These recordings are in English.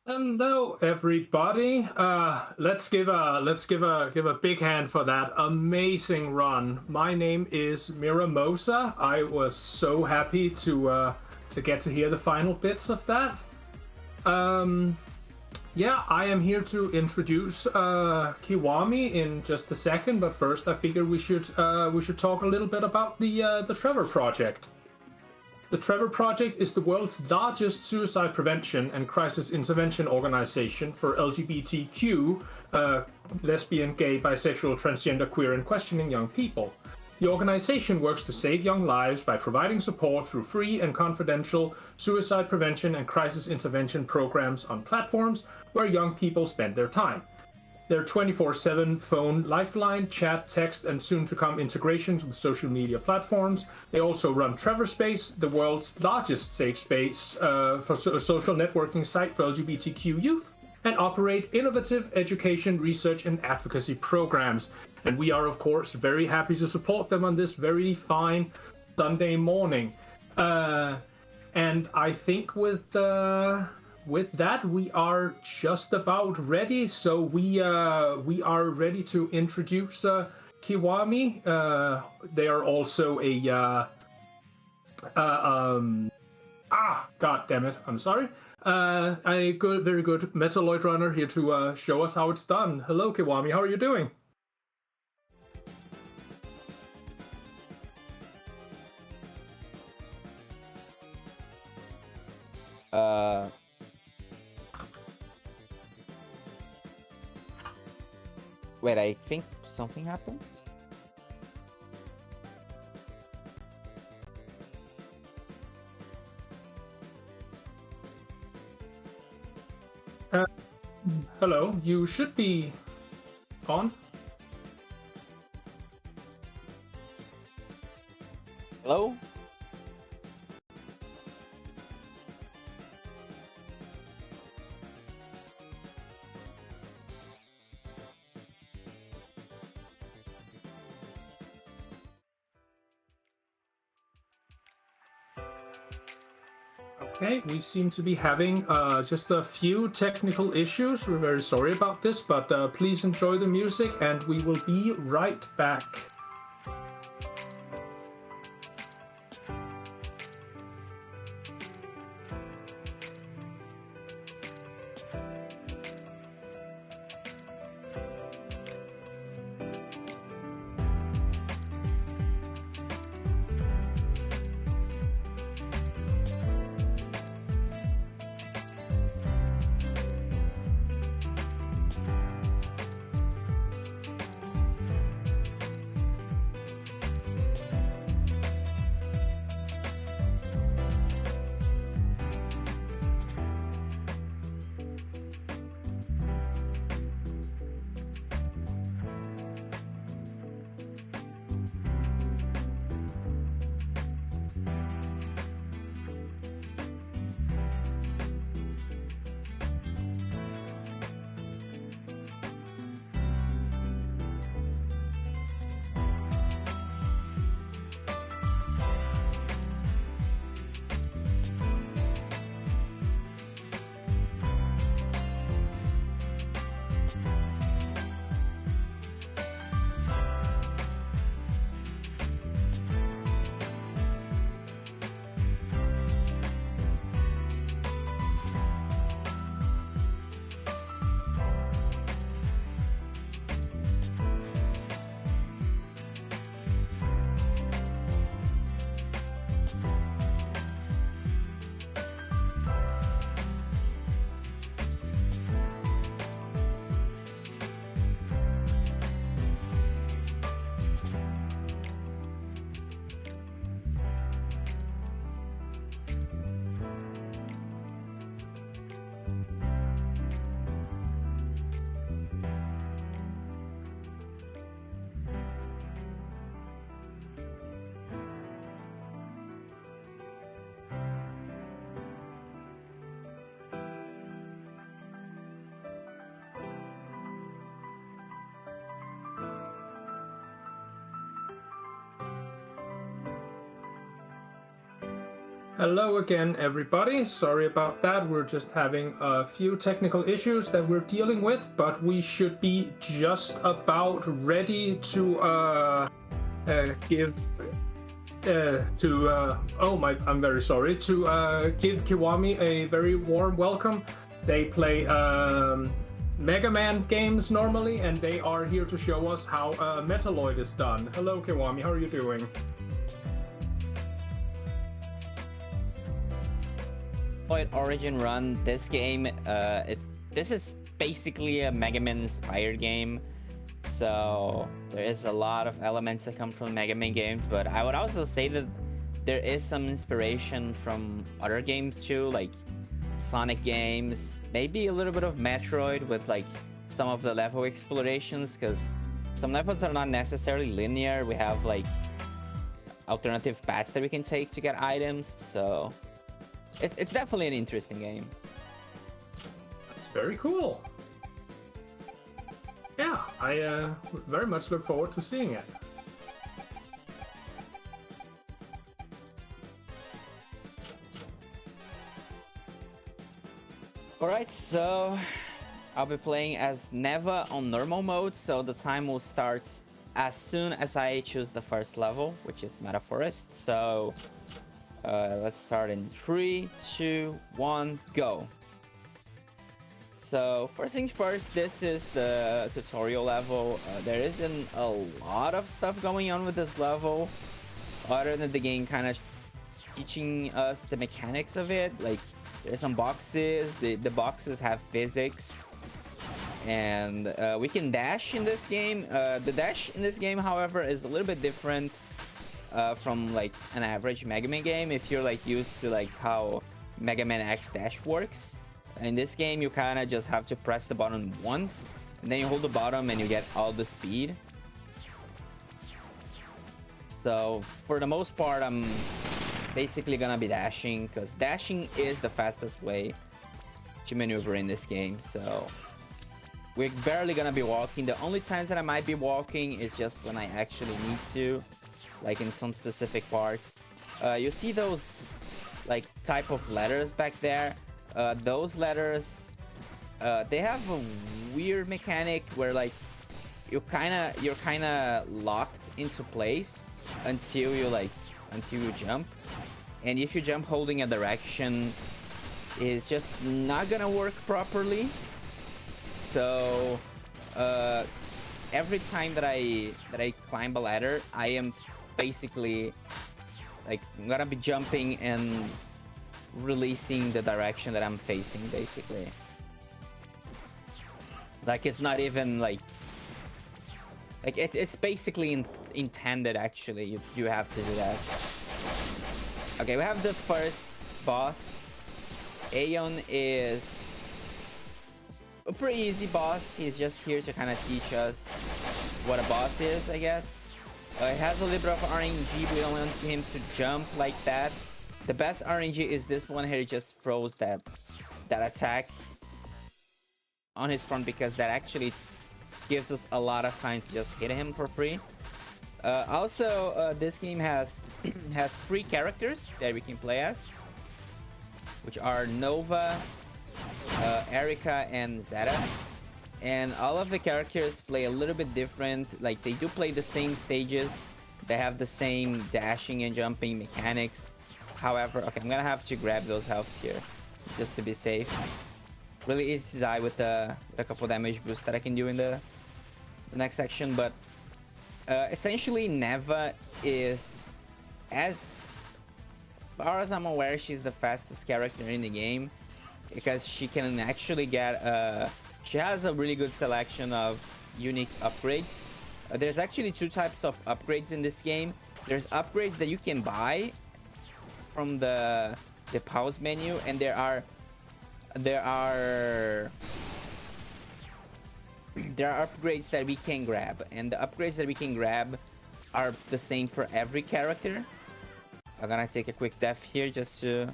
Hello, everybody. Let's give a big hand for that amazing run. My name is Miramosa. I was so happy to get to hear the final bits of that. Um, yeah, I am here to introduce Kiwami in just a second, but first I figure we should talk a little bit about the Trevor Project. The Trevor Project is the world's largest suicide prevention and crisis intervention organization for LGBTQ, lesbian, gay, bisexual, transgender, queer, and questioning young people. The organization works to save young lives by providing support through free and confidential suicide prevention and crisis intervention programs on platforms where young people spend their time. Their 24/7 phone lifeline, chat, text, and soon-to-come integrations with social media platforms. They also run Trevor Space, the world's largest safe space for a social networking site for LGBTQ youth, and operate innovative education, research, and advocacy programs. And we are, of course, very happy to support them on this very fine Sunday morning. And I think with that, we are just about ready. So we are ready to introduce Kiwami. They are also God damn it! I'm sorry. A good, very good Metaloid runner here to show us how it's done. Hello, Kiwami. How are you doing? Uh, Wait, I think something happened. Uh, Hello. You should be on. Hello? Okay, we seem to be having just a few technical issues. We're very sorry about this, but please enjoy the music and we will be right back. Hello again, everybody. Sorry about that. We're just having a few technical issues that we're dealing with, but we should be just about ready to give I'm very sorry to give Kiwami a very warm welcome. They play Mega Man games normally, and they are here to show us how Metaloid is done. Hello, Kiwami. How are you doing? Origin Run. This game, this is basically a Mega Man inspired game. So there is a lot of elements that come from Mega Man games, but I would also say that there is some inspiration from other games too, like Sonic games, maybe a little bit of Metroid with like some of the level explorations, because some levels are not necessarily linear. We have like alternative paths that we can take to get items, so it's definitely an interesting game. That's very cool. Yeah, I very much look forward to seeing it. Alright, so I'll be playing as Neva on normal mode, so the time will start as soon as I choose the first level, which is Meta Forest. So let's start in 3, 2, 1, go. So first things first, this is the tutorial level. There isn't a lot of stuff going on with this level, other than the game kind of teaching us the mechanics of it. Like, there's some boxes, the boxes have physics, and we can dash in this game. The dash in this game, however, is a little bit different from like an average Mega Man game. If you're like used to like how Mega Man X dash works, in this game you kind of just have to press the button once, and then you hold the bottom and you get all the speed. So for the most part, I'm basically gonna be dashing, because dashing is the fastest way to maneuver in this game. So we're barely gonna be walking. The only times that I might be walking is just when I actually need to, like in some specific parts. You see those like type of letters back there? Those letters, they have a weird mechanic where like you're kind of locked into place until you jump, and if you jump holding a direction, it's just not gonna work properly. So every time that I climb a ladder, I am basically like I'm gonna be jumping and releasing the direction that I'm facing, basically. Like, it's not even like it's basically intended, actually. You have to do that. Okay, we have the first boss. Aeon is a pretty easy boss. He's just here to kind of teach us what a boss is, I guess. It has a little bit of RNG. We don't want him to jump like that. The best RNG is this one here. He just throws that attack on his front, because that actually gives us a lot of time to just hit him for free. Also, this game has 3 characters that we can play as, which are Nova, Erica, and Zeta. And all of the characters play a little bit different. Like, they do play the same stages. They have the same dashing and jumping mechanics. However, okay, I'm gonna have to grab those healths here just to be safe. Really easy to die with a couple damage boosts that I can do in the next section. But essentially, Neva is, as far as I'm aware, she's the fastest character in the game, because she can actually get she has a really good selection of unique upgrades. There's actually 2 types of upgrades in this game. There's upgrades that you can buy from the pause menu, and there are upgrades that we can grab, and the upgrades that we can grab are the same for every character. I'm gonna take a quick death here just to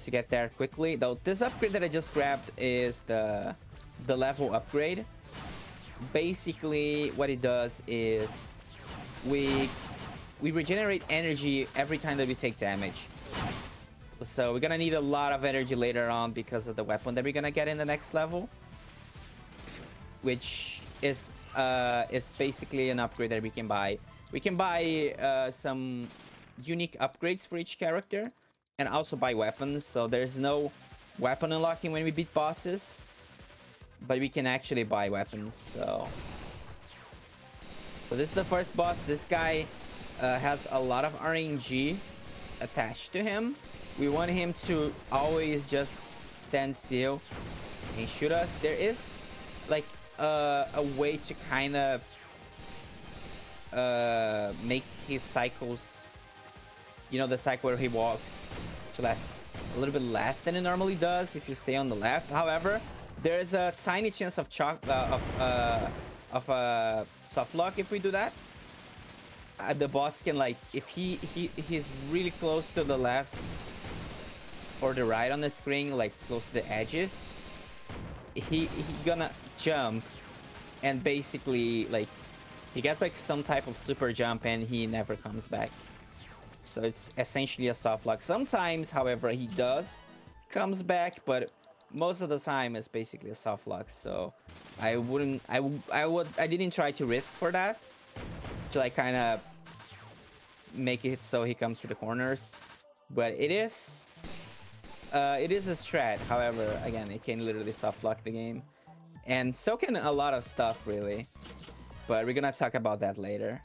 get there quickly. Though this upgrade that I just grabbed is the level upgrade. Basically what it does is we we regenerate energy every time that we take damage. So we're gonna need a lot of energy later on because of the weapon that we're gonna get in the next level, which is basically an upgrade that we can buy. We can buy some unique upgrades for each character and also buy weapons. So there's no weapon unlocking when we beat bosses, but we can actually buy weapons. So this is the first boss. This guy has a lot of RNG attached to him. We want him to always just stand still and shoot us. There is like a way to kind of make his cycles, you know, the cycle where he walks, to last a little bit less than it normally does if you stay on the left. However, there is a tiny chance of soft lock if we do that. The boss can, like, if he's really close to the left or the right on the screen, like close to the edges, he gonna jump and basically, like, he gets like some type of super jump and he never comes back. So it's essentially a soft lock. Sometimes, however, he comes back, but most of the time it's basically a soft lock. So I didn't try to risk for that, to like kind of make it so he comes to the corners. But it is a strat. However, again, it can literally soft lock the game, and so can a lot of stuff, really. But we're gonna talk about that later.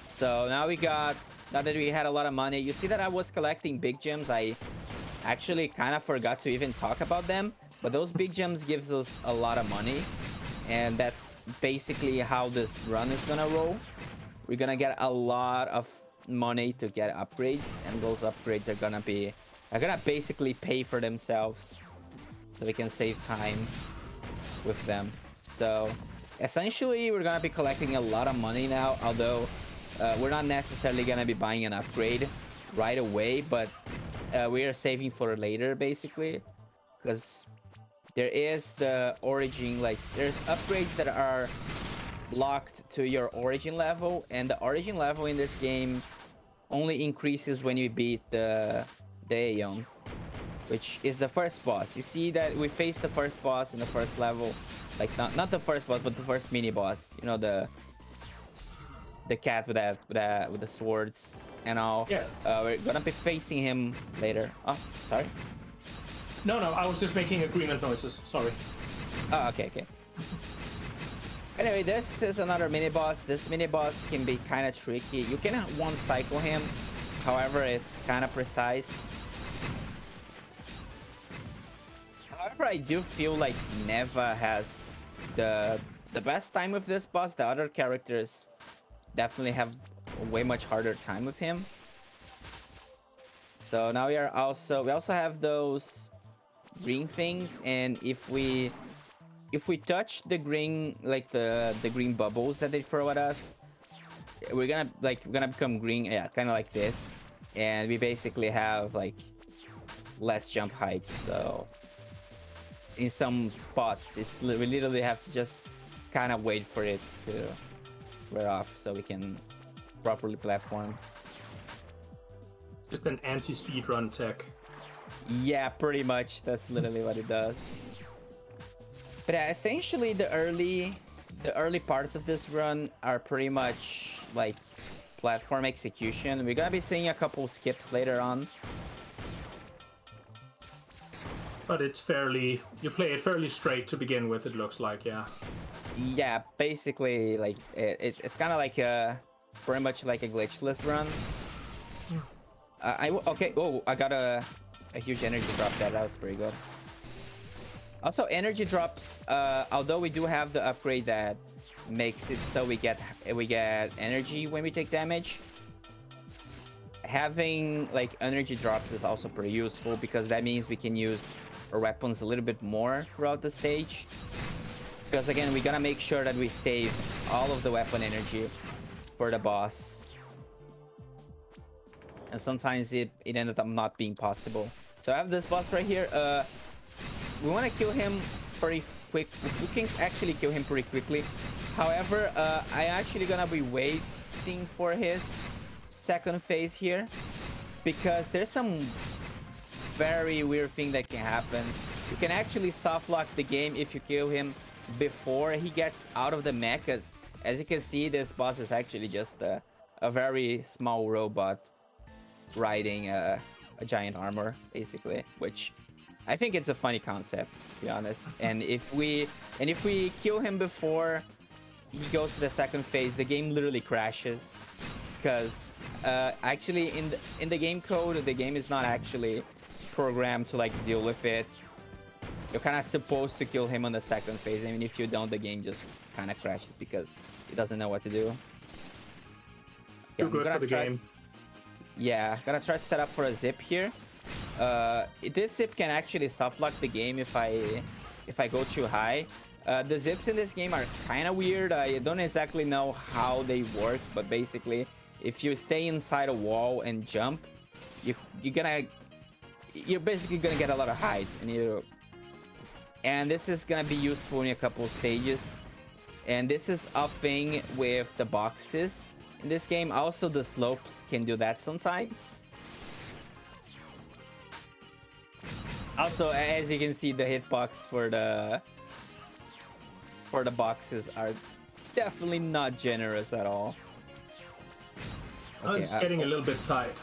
So now that we had a lot of money, you see that I was collecting big gems. I actually kind of forgot to even talk about them, but those big gems gives us a lot of money, and that's basically how this run is gonna roll. We're gonna get a lot of money to get upgrades, and those upgrades are gonna basically pay for themselves, so we can save time with them. So essentially, we're gonna be collecting a lot of money now, although we're not necessarily gonna be buying an upgrade right away, but we are saving for later, basically, because there is the origin, like there's upgrades that are locked to your origin level, and the origin level in this game only increases when you beat the Aeon, which is the first boss. You see that we faced the first boss in the first level, like not the first boss, but the first mini boss. You know, the cat with the swords and all. Yeah. We're gonna be facing him later. Oh, sorry. No, I was just making agreement noises. Sorry. Oh, okay. Anyway, this is another mini boss. This mini boss can be kind of tricky. You can one cycle him, however, it's kind of precise. However, I do feel like Neva has the best time with this boss. The other characters definitely have a way much harder time with him. So now we also have those green things, and if we touch the green, like the green bubbles that they throw at us, we're gonna become green. Yeah, kind of like this, and we basically have like less jump height. So in some spots, we literally have to just kind of wait for it to wear off so we can properly platform. Just an anti-speedrun tech. Yeah, pretty much. That's literally what it does. But yeah, essentially the early parts of this run are pretty much like platform execution. We're gonna be seeing a couple skips later on. But it's you play it fairly straight to begin with, it looks like, yeah. Yeah, basically, like it's kind of like pretty much like a glitchless run. Okay. Oh, I got a huge energy drop there. That was pretty good. Also, energy drops. Although we do have the upgrade that makes it so we get energy when we take damage. Having like energy drops is also pretty useful, because that means we can use our weapons a little bit more throughout the stage. Because again, we're gonna make sure that we save all of the weapon energy for the boss. And sometimes it ended up not being possible. So I have this boss right here. We want to kill him pretty quick. We can actually kill him pretty quickly. However, I actually gonna be waiting for his second phase here, because there's some very weird thing that can happen. You can actually soft lock the game if you kill him before he gets out of the mech, because as you can see, this boss is actually just a very small robot riding a giant armor, basically, which I think it's a funny concept, to be honest. And if we kill him before he goes to the second phase, the game literally crashes, because actually in the game code, the game is not actually programmed to like deal with it. You're kind of supposed to kill him on the second phase. I mean, if you don't, the game just kind of crashes because it doesn't know what to do. Too good for the game. Yeah, gonna try to set up for a zip here. This zip can actually soft lock the game if I go too high. The zips in this game are kind of weird. I don't exactly know how they work, but basically, if you stay inside a wall and jump, you're basically gonna get a lot of height, and this is gonna be useful in a couple stages. And this is a thing with the boxes in this game. Also, the slopes can do that sometimes. Also, as you can see, the hitbox for the boxes are definitely not generous at all. Okay, it's getting a little bit tight.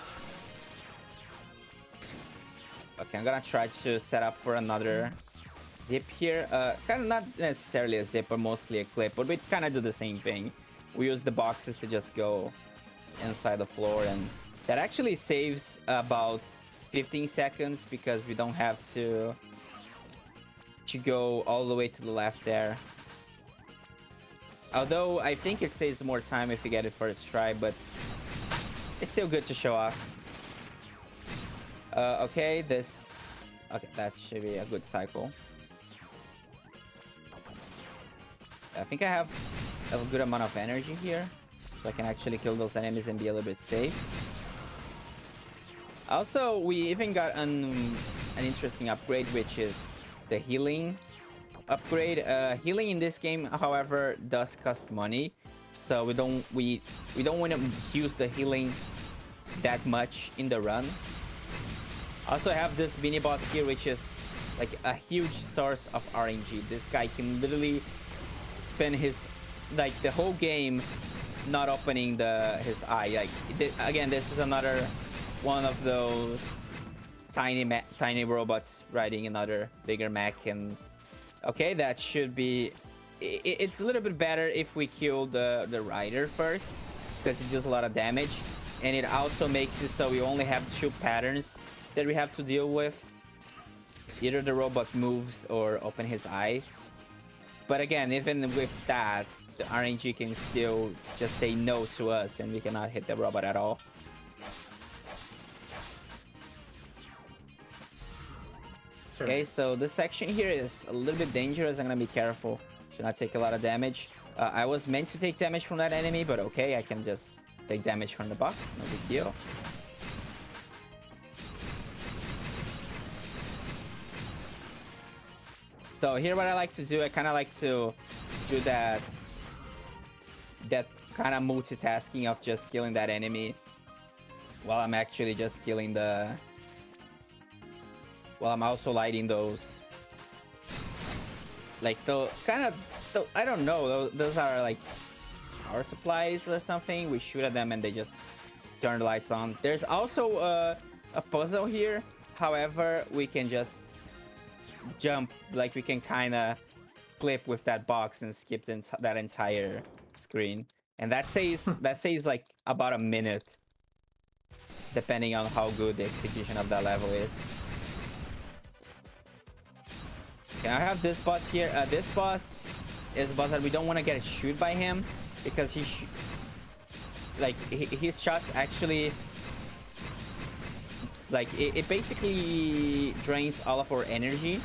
Okay, I'm gonna try to set up for another zip here. Kind of not necessarily a zip, but mostly a clip, but we kind of do the same thing. We use the boxes to just go inside the floor, and that actually saves about 15 seconds because we don't have to go all the way to the left there. Although I think it saves more time if you get it first try, but it's still good to show off. Okay, that should be a good cycle. I think I have a good amount of energy here, so I can actually kill those enemies and be a little bit safe. Also, we even got an interesting upgrade, which is the healing upgrade. Healing in this game, however, does cost money, so we don't want to use the healing that much in the run. Also, I have this mini boss here, which is like a huge source of RNG. This guy can literally spend the whole game not opening his eye. Again, this is another one of those tiny robots riding another bigger mech. And okay, that should be. It's a little bit better if we kill the rider first, because it does a lot of damage, and it also makes it so we only have 2 patterns that we have to deal with. Either the robot moves or open his eyes. But again, even with that, the RNG can still just say no to us, and we cannot hit the robot at all. Okay, so this section here is a little bit dangerous. I'm gonna be careful. Should not take a lot of damage. I was meant to take damage from that enemy, but okay, I can just take damage from the box. No big deal. So here what I like to do, I kind of like to do that kind of multitasking of just killing that enemy while I'm actually just killing while I'm also lighting those, like I don't know, those are like power supplies or something. We shoot at them and they just turn the lights on. There's also a puzzle here, however we can just jump, like we can kind of clip with that box and skip that entire screen, and that saves like about a minute, depending on how good the execution of that level is. Okay, I have this boss here. This boss is a boss that we don't want to get shoot by him, because his shots actually, like, it basically drains all of our energy.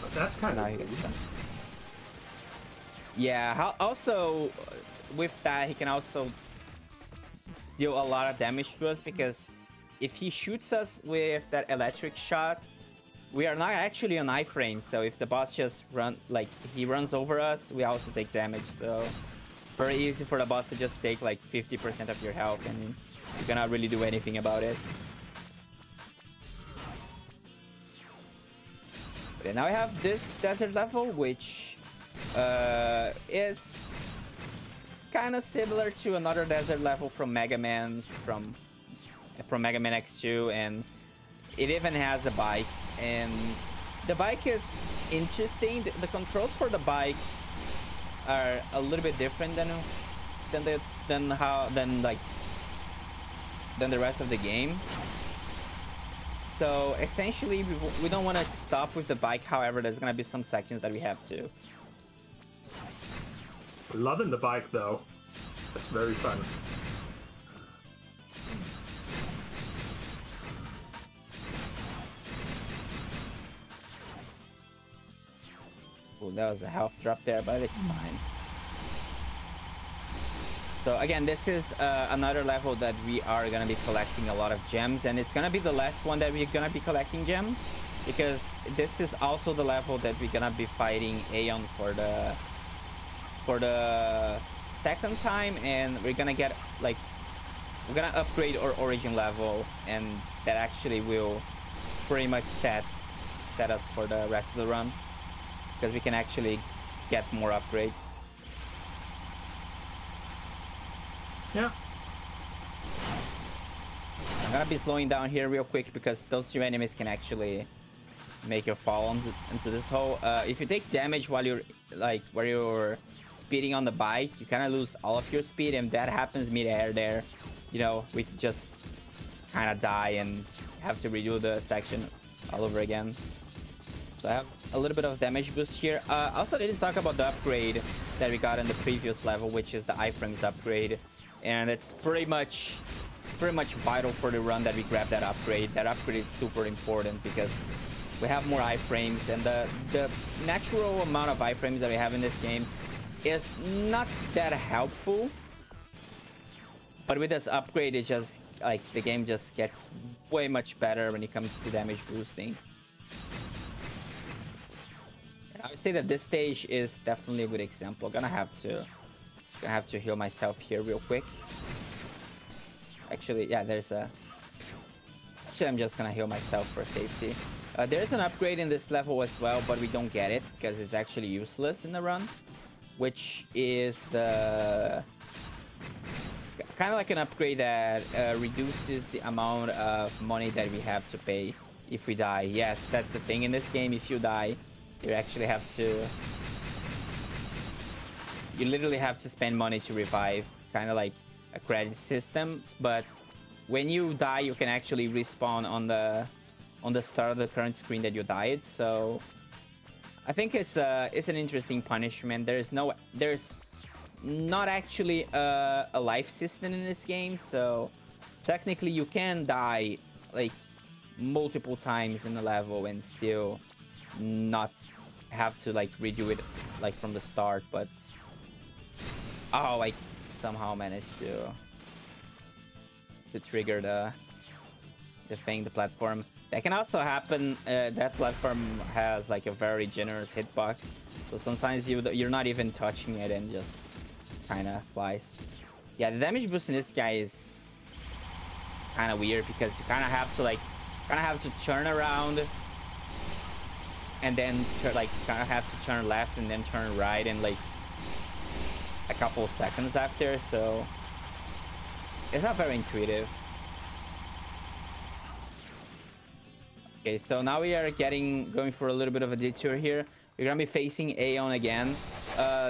But that's kind of yeah. Also, with that, he can also deal a lot of damage to us, because if he shoots us with that electric shot, we are not actually on iframe, so if the boss just he runs over us, we also take damage. So very easy for the boss to just take like 50% of your health, and you cannot really do anything about it. Okay, now we have this desert level, which is kind of similar to another desert level from Mega Man, from Mega Man X2, and it even has a bike. And the bike is interesting. The controls for the bike are a little bit different than the rest of the game. So essentially, we don't want to stop with the bike. However, there's gonna be some sections that we have to. Loving the bike though. It's very fun. Oh, that was a health drop there, but it's fine. So again, this is another level that we are gonna be collecting a lot of gems, and it's gonna be the last one that we're gonna be collecting gems, because this is also the level that we're gonna be fighting Aeon for the second time, and we're gonna get we're gonna upgrade our origin level, and that actually will pretty much set us for the rest of the run, because we can actually get more upgrades. Yeah. I'm gonna be slowing down here real quick because those two enemies can actually make you fall into this hole. If you take damage while you're speeding on the bike, you kind of lose all of your speed, and that happens mid-air there. You know, we just kind of die and have to redo the section all over again. So I have a little bit of damage boost here. Also didn't talk about the upgrade that we got in the previous level, which is the iframes upgrade, and it's pretty much vital for the run that we grab that upgrade. That upgrade is super important because we have more iframes, and the natural amount of iframes that we have in this game is not that helpful. But with this upgrade, it just the game just gets way much better when it comes to damage boosting. I would say that this stage is definitely a good example. Gonna have to heal myself here real quick. Actually, yeah, I'm just gonna heal myself for safety. There's an upgrade in this level as well, but we don't get it because it's actually useless in the run, which is the kind of like an upgrade that reduces the amount of money that we have to pay if we die. Yes, that's the thing in this game. If you die, you actually have to... You literally have to spend money to revive, kind of like a credit system. But when you die, you can actually respawn on the start of the current screen that you died. So I think it's an interesting punishment. There's not actually a life system in this game, so technically you can die like multiple times in the level and still not have to like redo it like from the start. But I somehow managed to trigger the platform. That can also happen. That platform has like a very generous hitbox, so sometimes you're not even touching it and just kind of flies. Yeah, the damage boost in this guy is kind of weird because you kind of have to turn around and then kind of have to turn left and then turn right in like a couple of seconds after, so it's not very intuitive. Okay, so now we are going for a little bit of a detour here. We're gonna be facing Aeon again.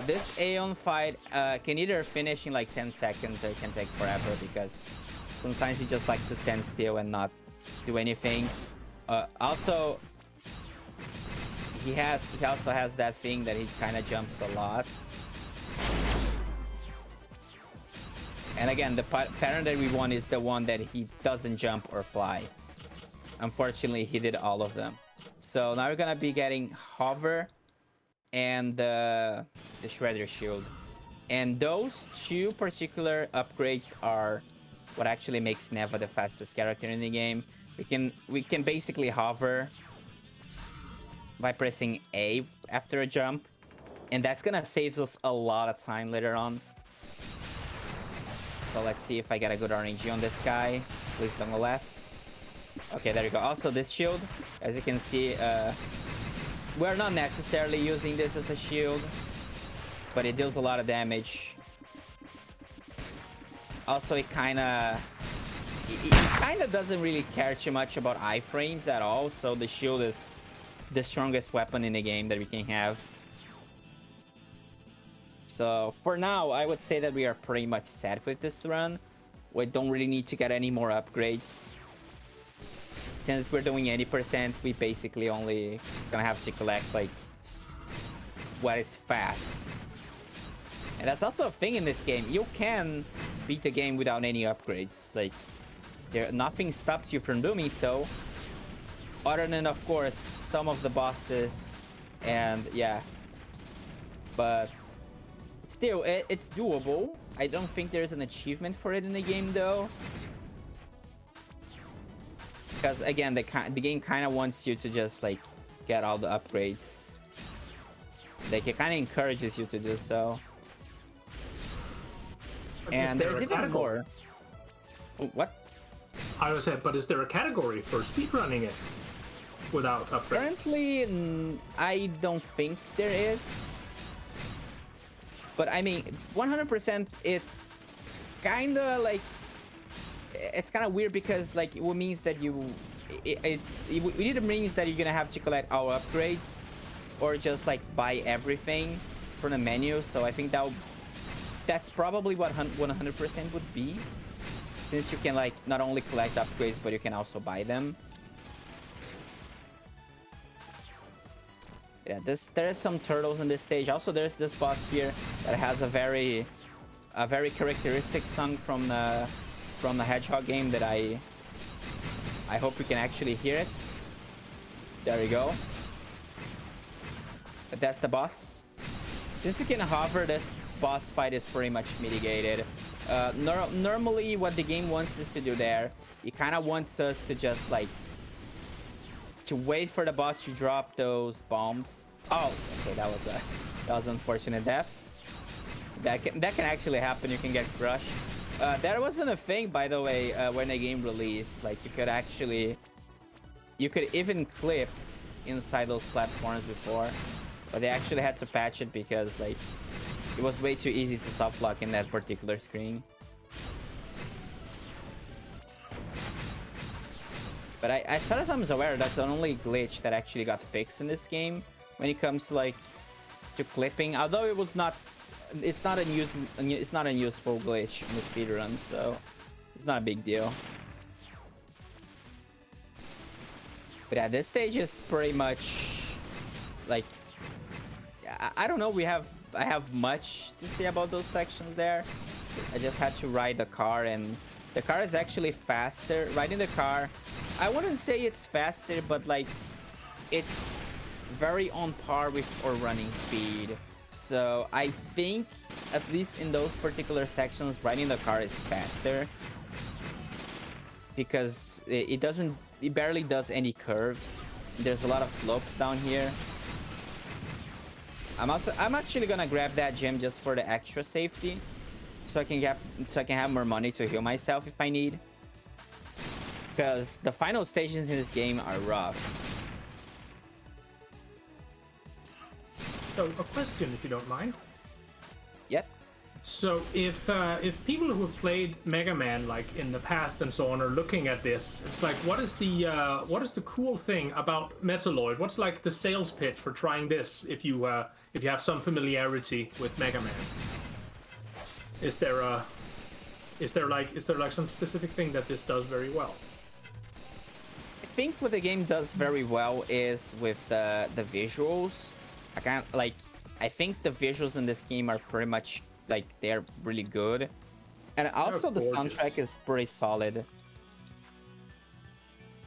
This Aeon fight can either finish in like 10 seconds or it can take forever because sometimes he just likes to stand still and not do anything. Also, he also has that thing that he kind of jumps a lot. And again, the pattern that we want is the one that he doesn't jump or fly. Unfortunately, he did all of them. So now we're gonna be getting Hover and the Shredder Shield. And those two particular upgrades are what actually makes Neva the fastest character in the game. We can basically hover by pressing A after a jump, and that's gonna save us a lot of time later on. So let's see if I get a good RNG on this guy. Please on the left. Okay, there you go. Also, this shield, as you can see, we're not necessarily using this as a shield, but it deals a lot of damage. Also, it kind of doesn't really care too much about iframes at all, so the shield is the strongest weapon in the game that we can have. So for now, I would say that we are pretty much set with this run. We don't really need to get any more upgrades. Since we're doing 80%, we basically only gonna have to collect like what is fast. And that's also a thing in this game. You can beat the game without any upgrades. Like, nothing stops you from doing so. Other than, of course, some of the bosses. And yeah. But still, it's doable. I don't think there's an achievement for it in the game, though. Because, again, the game kind of wants you to just, like, get all the upgrades. Like, it kind of encourages you to do so. And there's even more. What? I was saying, but is there a category for speedrunning it without upgrades? Currently, I don't think there is. But I mean, 100% it's kind of like, it's kind of weird because like it means that it either means that you're gonna have to collect all upgrades or just like buy everything from the menu. So I think that's probably what 100% would be, since you can like not only collect upgrades but you can also buy them. Yeah, there is some turtles in this stage. Also, there's this boss here that has a very characteristic song from the Hedgehog game that I hope you can actually hear it. There you go. But that's the boss. Since we can hover, this boss fight is pretty much mitigated. Normally, what the game wants us to do there, it kind of wants us to just like to wait for the boss to drop those bombs. Oh, okay, that was unfortunate death. That can actually happen. You can get crushed. That wasn't a thing, by the way, when the game released. Like you could even clip inside those platforms before, but they actually had to patch it because like it was way too easy to soft lock in that particular screen. But as far as I'm aware, that's the only glitch that actually got fixed in this game when it comes to like to clipping. Although it's not a useful glitch in the speedrun, so it's not a big deal. But yeah, this stage is pretty much like I don't know. I have much to say about those sections there. I just had to ride the car, and the car is actually faster. Riding the car, I wouldn't say it's faster, but like it's very on par with our running speed. So I think at least in those particular sections, riding the car is faster because it barely does any curves. There's a lot of slopes down here. I'm actually gonna grab that gem just for the extra safety, so I can have more money to heal myself if I need. Because the final stations in this game are rough. So, a question, if you don't mind. Yep. So, if people who have played Mega Man like in the past and so on are looking at this, it's like, what is the cool thing about Metaloid? What's like the sales pitch for trying this? If you have some familiarity with Mega Man, is there like some specific thing that this does very well? I think what the game does very well is with the visuals. I think the visuals in this game are pretty much like they're really good, and also the soundtrack is pretty solid.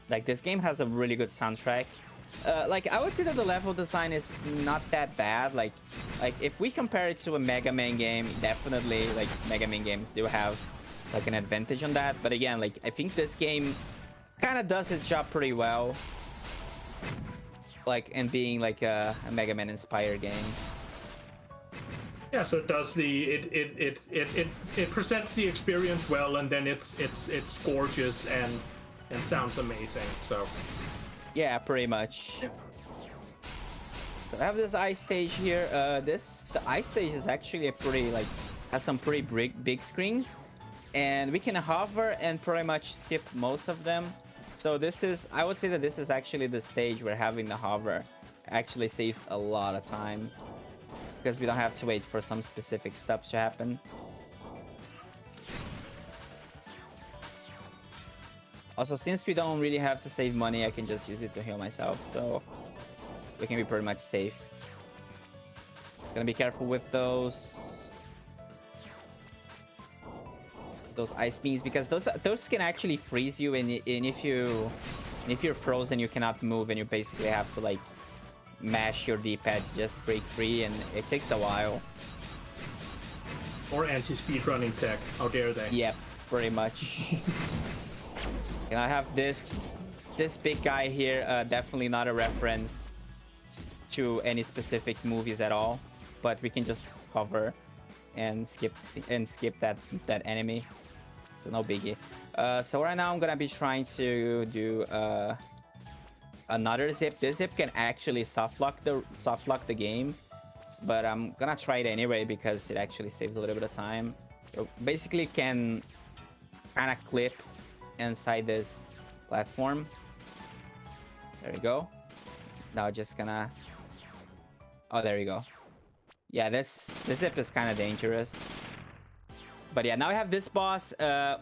Like this game has a really good soundtrack. Like I would say that the level design is not that bad. Like if we compare it to a Mega Man game, definitely like Mega Man games do have like an advantage on that. But again, like I think this game kind of does its job pretty well. like and being like a Mega Man inspired game. Yeah, so it does it presents the experience well, and then it's gorgeous and sounds amazing. So yeah, pretty much. Yeah. So I have this ice stage here. The ice stage is actually a pretty like has some pretty big screens, and we can hover and pretty much skip most of them. So this is, I would say that this is actually the stage where having the hover actually saves a lot of time, because we don't have to wait for some specific steps to happen. Also, since we don't really have to save money, I can just use it to heal myself, so we can be pretty much safe. Gonna be careful with those ice beams, because those can actually freeze you, and if you're frozen, you cannot move, and you basically have to like mash your D-pad to just break free, and it takes a while. Or anti-speed running tech. How dare they? Yep, pretty much. And I have this big guy here. Definitely not a reference to any specific movies at all, but we can just hover and skip that enemy. So no biggie. So right now I'm gonna be trying to do another zip. This zip can actually soft lock the game, but I'm gonna try it anyway because it actually saves a little bit of time. So basically can kind of clip inside this platform. There we go. Now just gonna, oh, there you go. Yeah, this zip is kind of dangerous. But yeah, now I have this boss.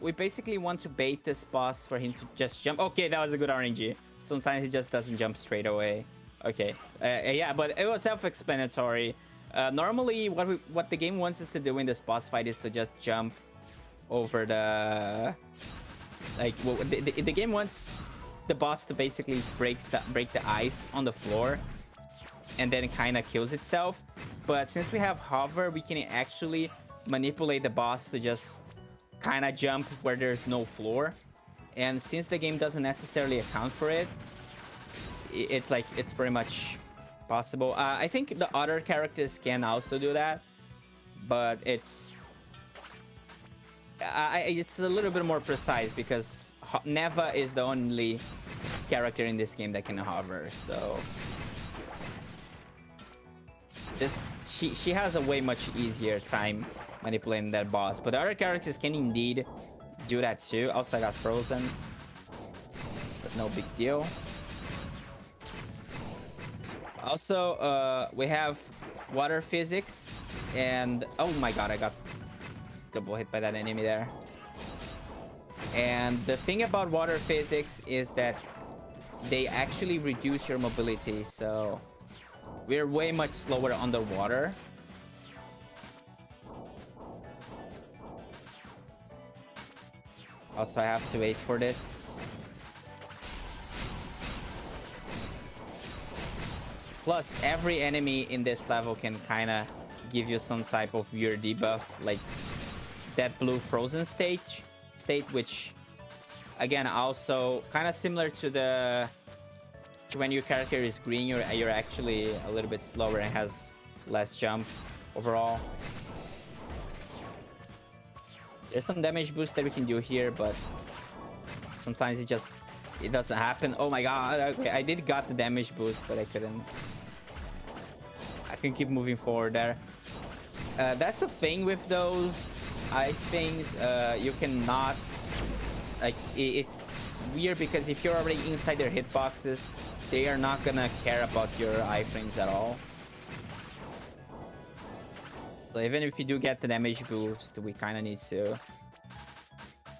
We basically want to bait this boss for him to just jump. Okay, that was a good RNG. Sometimes he just doesn't jump straight away. Okay, yeah, but it was self-explanatory. Normally, what the game wants us to do in this boss fight is to just jump over the... Like, well, the game wants the boss to basically break the ice on the floor, and then it kind of kills itself. But since we have hover, we can actually manipulate the boss to just kind of jump where there's no floor. And since the game doesn't necessarily account for it, it's pretty much possible. I think the other characters can also do that, but it's a little bit more precise because Neva is the only character in this game that can hover. So she has a way much easier time manipulating that boss, but the other characters can indeed do that too. Also, I got frozen, but no big deal. Also, we have water physics, and oh my god, I got double hit by that enemy there. And the thing about water physics is that they actually reduce your mobility, so we're way much slower underwater. Also, I have to wait for this. Plus, every enemy in this level can kind of give you some type of weird debuff, like that blue frozen state, which again also kind of similar to when your character is green, you're actually a little bit slower and has less jump overall. There's some damage boost that we can do here, but sometimes it doesn't happen. Oh my god, okay, I did got the damage boost, but I couldn't keep moving forward there. That's a thing with those ice things. You cannot, like, it's weird because if you're already inside their hitboxes, they are not gonna care about your iframes at all. So even if you do get the damage boost, we kind of need to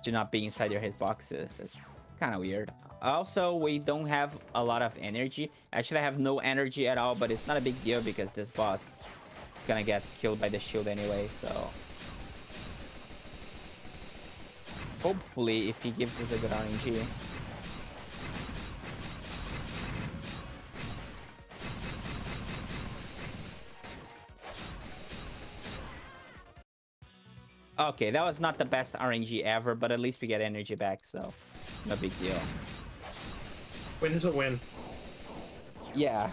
not be inside your hitboxes. It's kind of weird. Also, we don't have a lot of energy. Actually, I have no energy at all, but it's not a big deal because this boss is gonna get killed by the shield anyway, so hopefully if he gives us a good RNG. Okay, that was not the best RNG ever, but at least we get energy back, so no big deal. Win is a win. Yeah.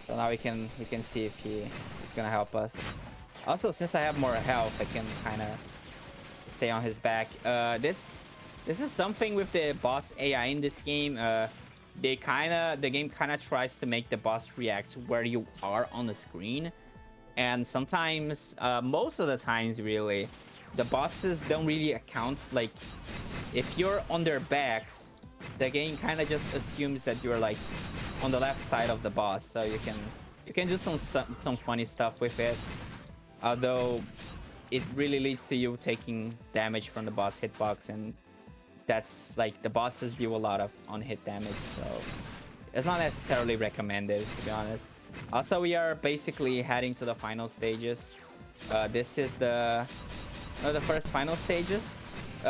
So now we can see if he's gonna help us. Also, since I have more health, I can kind of stay on his back. This is something with the boss AI in this game. The game kind of tries to make the boss react where you are on the screen, and sometimes, most of the times, really, the bosses don't really account. Like, if you're on their backs, the game kind of just assumes that you're like on the left side of the boss, so you can do some funny stuff with it. Although it really leads to you taking damage from the boss hitbox, and that's like, the bosses deal a lot of on-hit damage, so it's not necessarily recommended, to be honest. Also, we are basically heading to the final stages. This is the first final stages.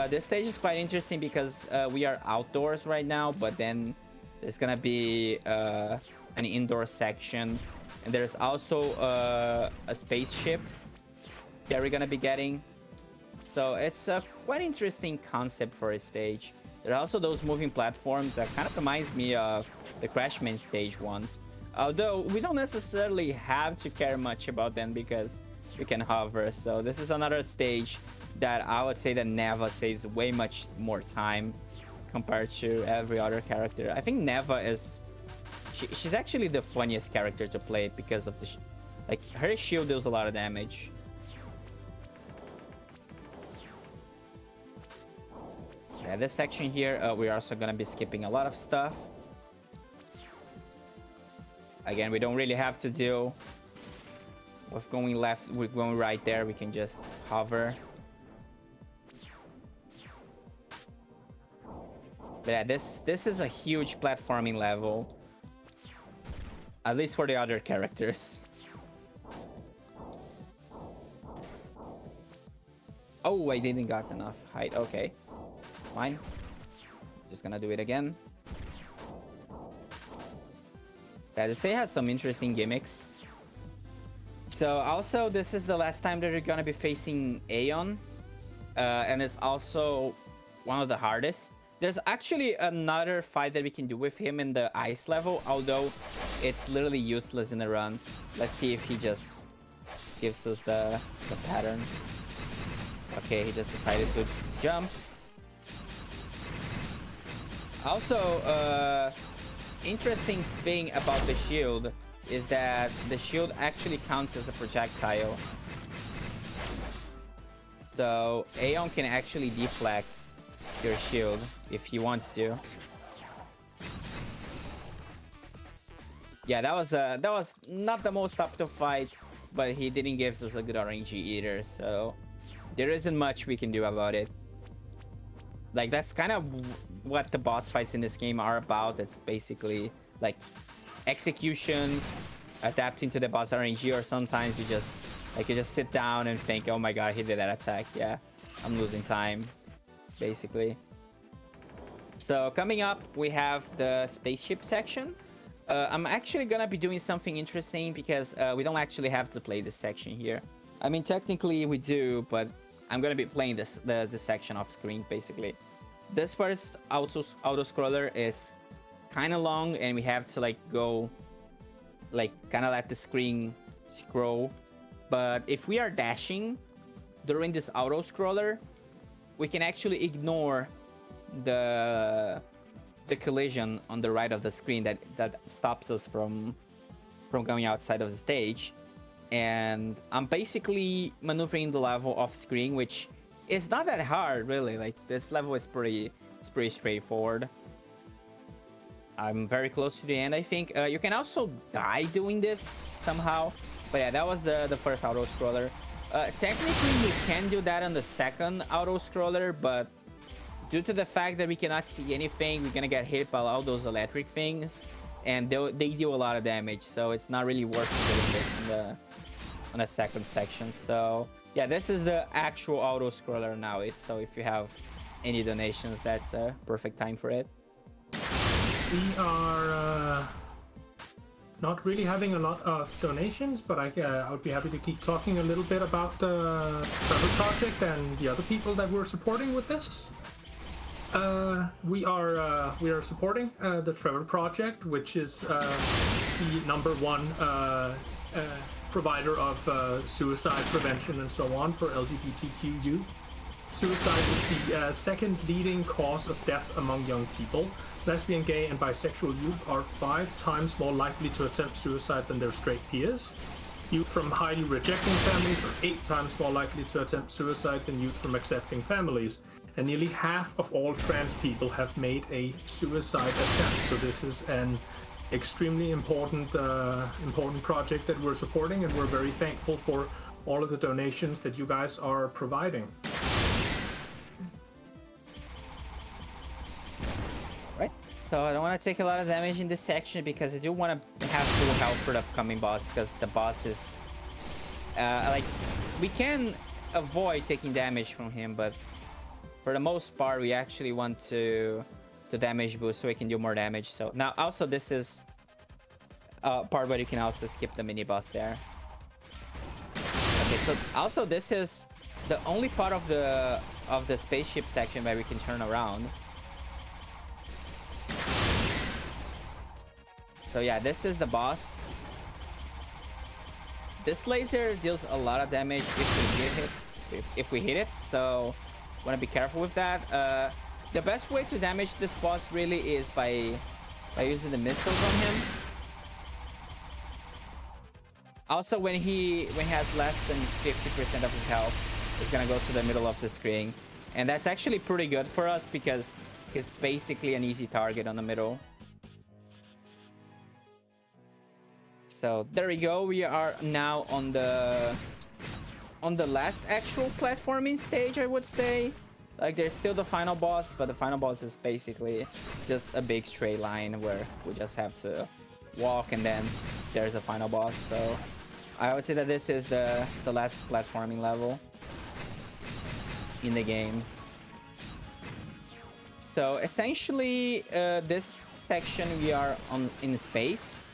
This stage is quite interesting because we are outdoors right now, but then there's gonna be an indoor section, and there's also a spaceship that we're gonna be getting. So it's a quite interesting concept for a stage. There are also those moving platforms that kind of reminds me of the Crashman stage ones. Although we don't necessarily have to care much about them because we can hover. So this is another stage that I would say that Neva saves way much more time compared to every other character. I think Neva is... she's actually the funniest character to play because of the... like, her shield deals a lot of damage. Yeah, this section here, we're also gonna be skipping a lot of stuff. Again, we don't really have to deal with going left, we're going right there. We can just hover. But yeah, this is a huge platforming level. At least for the other characters. Oh, I didn't got enough height. Okay. Fine. Just gonna do it again. Yeah, this has some interesting gimmicks. So also, this is the last time that you're gonna be facing Aeon. And it's also one of the hardest. There's actually another fight that we can do with him in the ice level, although it's literally useless in the run. Let's see if he just gives us the pattern. Okay, he just decided to jump. Also, interesting thing about the shield is that the shield actually counts as a projectile. So Aeon can actually deflect your shield if he wants to. Yeah, that was not the most up to fight, but he didn't give us a good RNG either, so there isn't much we can do about it. Like, that's kind of what the boss fights in this game are about. It's basically like execution, adapting to the boss RNG, or sometimes you just sit down and think, oh my god, he did that attack. Yeah, I'm losing time, basically. So coming up, we have the spaceship section. I'm actually gonna be doing something interesting because we don't actually have to play this section here. I mean, technically we do, but I'm gonna be playing the section off screen, basically. This first auto scroller is kind of long, and we have to like go, like, kind of let the screen scroll. But if we are dashing during this auto scroller, we can actually ignore the collision on the right of the screen that stops us from going outside of the stage. And I'm basically maneuvering the level off screen, which is not that hard, really. Like, this level is pretty straightforward. I'm very close to the end, I think. You can also die doing this somehow, but yeah, that was the first auto scroller. Technically you can do that on the second auto scroller, but due to the fact that we cannot see anything, we're gonna get hit by all those electric things, and they deal a lot of damage, so it's not really worth doing this on the second section. So yeah, this is the actual auto scroller now. So if you have any donations, that's a perfect time for it. We are not really having a lot of donations, but I would be happy to keep talking a little bit about the Travel Project and the other people that we're supporting with this. We are supporting the Trevor Project, which is the number one provider of suicide prevention and so on for LGBTQ youth. Suicide is the second leading cause of death among young people. Lesbian, gay, and bisexual youth are 5 times more likely to attempt suicide than their straight peers. Youth from highly rejecting families are 8 times more likely to attempt suicide than youth from accepting families. And nearly half of all trans people have made a suicide attempt. So this is an extremely important project that we're supporting, and we're very thankful for all of the donations that you guys are providing. Right. So I don't want to take a lot of damage in this section because I do want to have full health for the upcoming boss, because the boss is like, we can avoid taking damage from him, but for the most part, we actually want to damage boost so we can do more damage. So now, also, this is part where you can also skip the mini boss there. Okay, so also this is the only part of the spaceship section where we can turn around. So yeah, this is the boss. This laser deals a lot of damage if we hit it. So want to be careful with that. The best way to damage this boss really is by using the missiles on him. Also, when he has less than 50% of his health, it's gonna go to the middle of the screen, and that's actually pretty good for us because he's basically an easy target on the middle. So there we go. We are now on the last actual platforming stage, I would say. Like, there's still the final boss, but the final boss is basically just a big straight line where we just have to walk, and then there's a final boss. So I would say that this is the last platforming level in the game. So essentially, this section we are in space,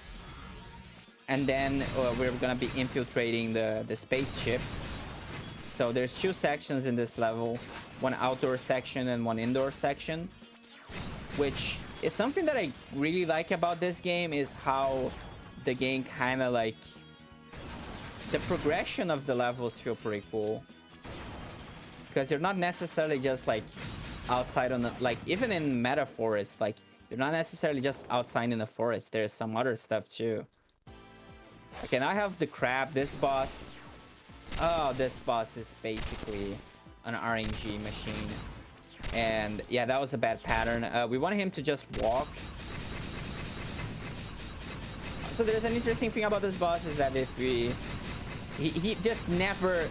and then we're gonna be infiltrating the spaceship. So there's 2 sections in this level, one outdoor section and one indoor section, which is something that I really like about this game, is how the game kind of like, the progression of the levels feel pretty cool, because you're not necessarily just like outside on the, like, even in Meta Forest, like, you're not necessarily just outside in the forest. There's some other stuff too. Okay, now I have the crab. This boss, oh, this boss is basically an RNG machine. And yeah, that was a bad pattern. We want him to just walk. So there's an interesting thing about this boss is that if he just never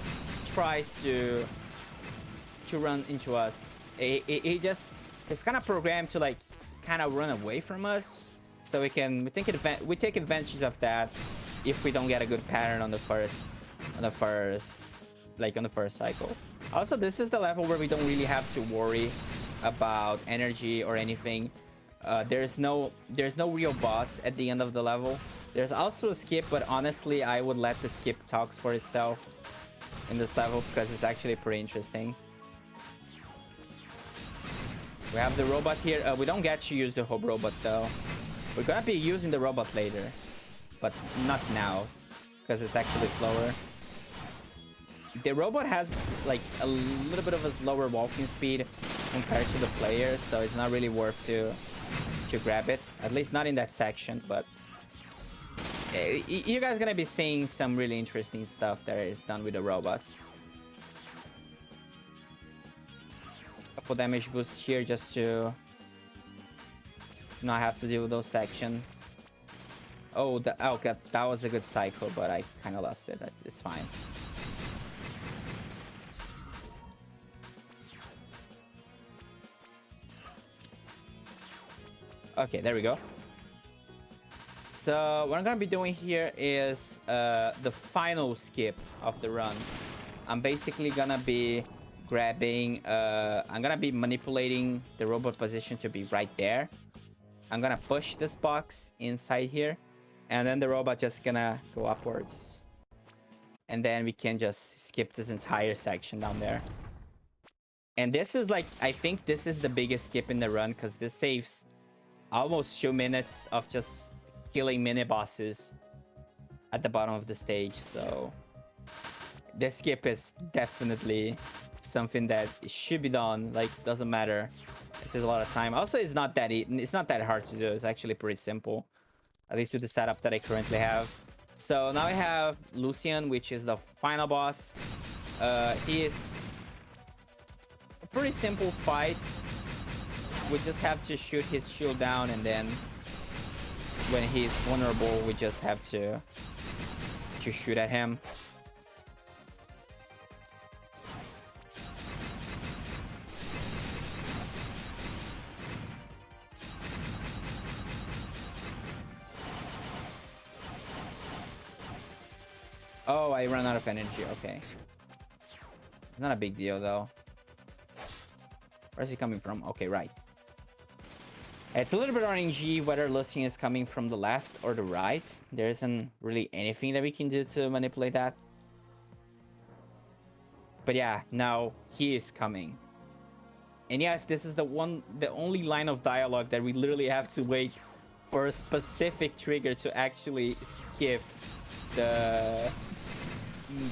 tries to run into us. It's kind of programmed to like kind of run away from us. So we take advantage of that if we don't get a good pattern on the first cycle. Also, this is the level where we don't really have to worry about energy or anything. There's no real boss at the end of the level. There's also a skip, but honestly, I would let the skip talks for itself in this level because it's actually pretty interesting. We have the robot here. We don't get to use the hub robot though. We're gonna be using the robot later, but not now because it's actually slower. The robot has like a little bit of a slower walking speed compared to the player, so it's not really worth to grab it, at least not in that section. But you guys are gonna be seeing some really interesting stuff that is done with the robot. Couple damage boosts here just to not have to deal with those sections. Oh, okay, that was a good cycle, but I kind of lost it. It's fine. Okay, there we go. So what I'm gonna be doing here is the final skip of the run. I'm basically gonna be grabbing, I'm gonna be manipulating the robot position to be right there. I'm gonna push this box inside here, and then the robot just gonna go upwards. And then we can just skip this entire section down there. And this is like, I think this is the biggest skip in the run, because this saves almost 2 minutes of just killing mini bosses at the bottom of the stage. So this skip is definitely something that should be done. Like, doesn't matter. This is a lot of time. Also, it's not that hard to do. It's actually pretty simple, at least with the setup that I currently have. So now I have Lucian, which is the final boss. He is a pretty simple fight. We just have to shoot his shield down, and then when he's vulnerable, we just have to shoot at him. Oh, I ran out of energy. Okay. Not a big deal, though. Where's he coming from? Okay, right. It's a little bit RNG whether Lucian is coming from the left or the right. There isn't really anything that we can do to manipulate that. But yeah, now he is coming. And yes, this is the only line of dialogue that we literally have to wait for a specific trigger to actually skip the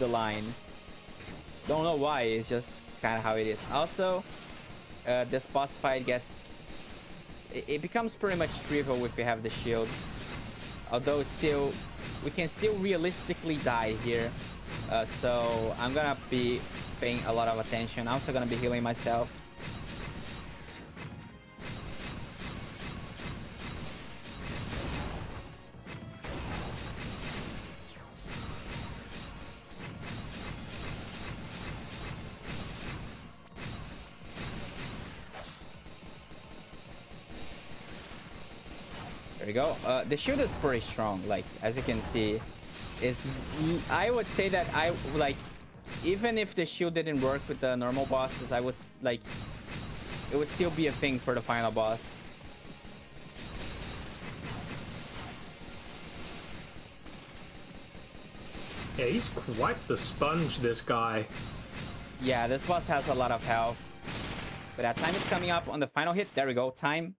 line. Don't know why, it's just kind of how it is. Also, this boss fight gets, it becomes pretty much trivial if you have the shield, although it's still, we can still realistically die here. So I'm gonna be paying a lot of attention. I'm also gonna be healing myself. There we go. The shield is pretty strong, like, as you can see. I would say that even if the shield didn't work with the normal bosses, I would, like, it would still be a thing for the final boss. Yeah, he's quite the sponge, this guy. Yeah, this boss has a lot of health. But that time is coming up on the final hit. There we go. Time.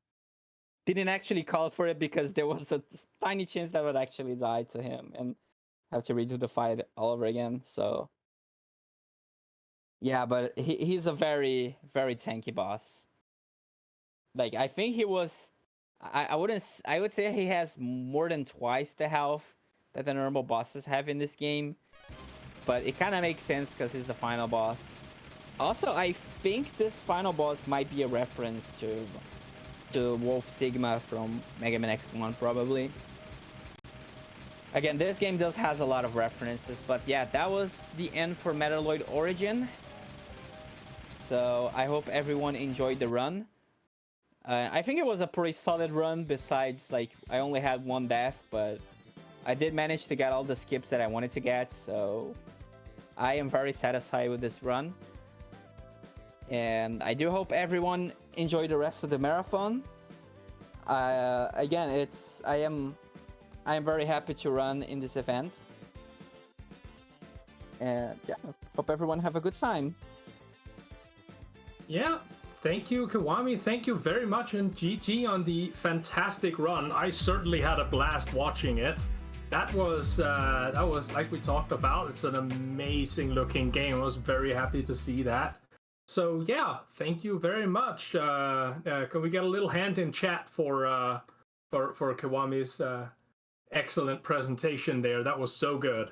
Didn't actually call for it because there was a tiny chance that would actually die to him and have to redo the fight all over again. So yeah, but he's a very, very tanky boss. Like, I think he was, I would say he has more than twice the health that the normal bosses have in this game. But it kind of makes sense because he's the final boss. Also, I think this final boss might be a reference to Wolf Sigma from Mega Man X1, probably. Again, this game has a lot of references, but yeah, that was the end for Metaloid Origin. So I hope everyone enjoyed the run. I think it was a pretty solid run, besides, like, I only had one death, but I did manage to get all the skips that I wanted to get, so I am very satisfied with this run. And I do hope everyone enjoy the rest of the marathon. Again, I am very happy to run in this event. And yeah, hope everyone have a good time. Yeah, thank you, Kiwami. Thank you very much, and GG on the fantastic run. I certainly had a blast watching it. That was like we talked about. It's an amazing looking game. I was very happy to see that. So yeah, thank you very much. Can we get a little hand in chat for Kiwami's excellent presentation there? That was so good.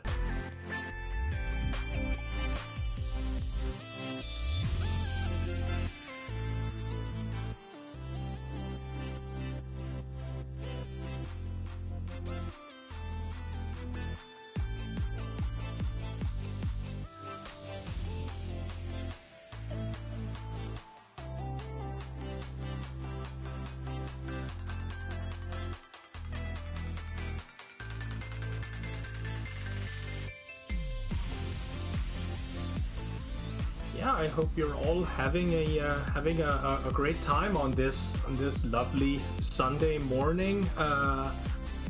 Yeah, I hope you're all having a great time on this lovely Sunday morning.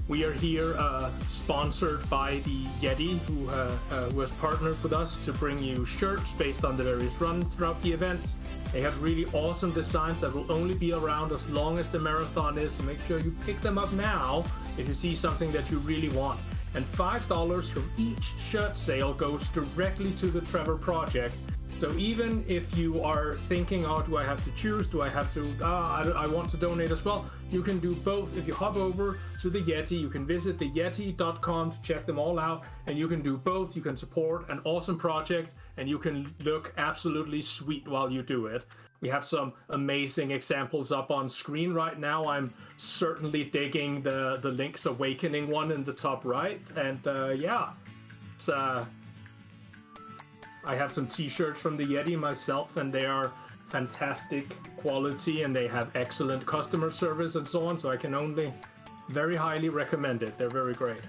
We are here sponsored by the Yeti, who was partnered with us to bring you shirts based on the various runs throughout the events. They have really awesome designs that will only be around as long as the marathon is, so make sure you pick them up now if you see something that you really want. And $5 from each shirt sale goes directly to the Trevor Project. So even if you are thinking, oh, do I have to choose? Do I have to, I want to donate as well? You can do both. If you hop over to the Yeti, you can visit theyeti.com to check them all out, and you can do both. You can support an awesome project, and you can look absolutely sweet while you do it. We have some amazing examples up on screen right now. I'm certainly digging the Link's Awakening one in the top right, and yeah, it's I have some t-shirts from the Yeti myself, and they are fantastic quality, and they have excellent customer service and so on, so I can only very highly recommend it. They're very great.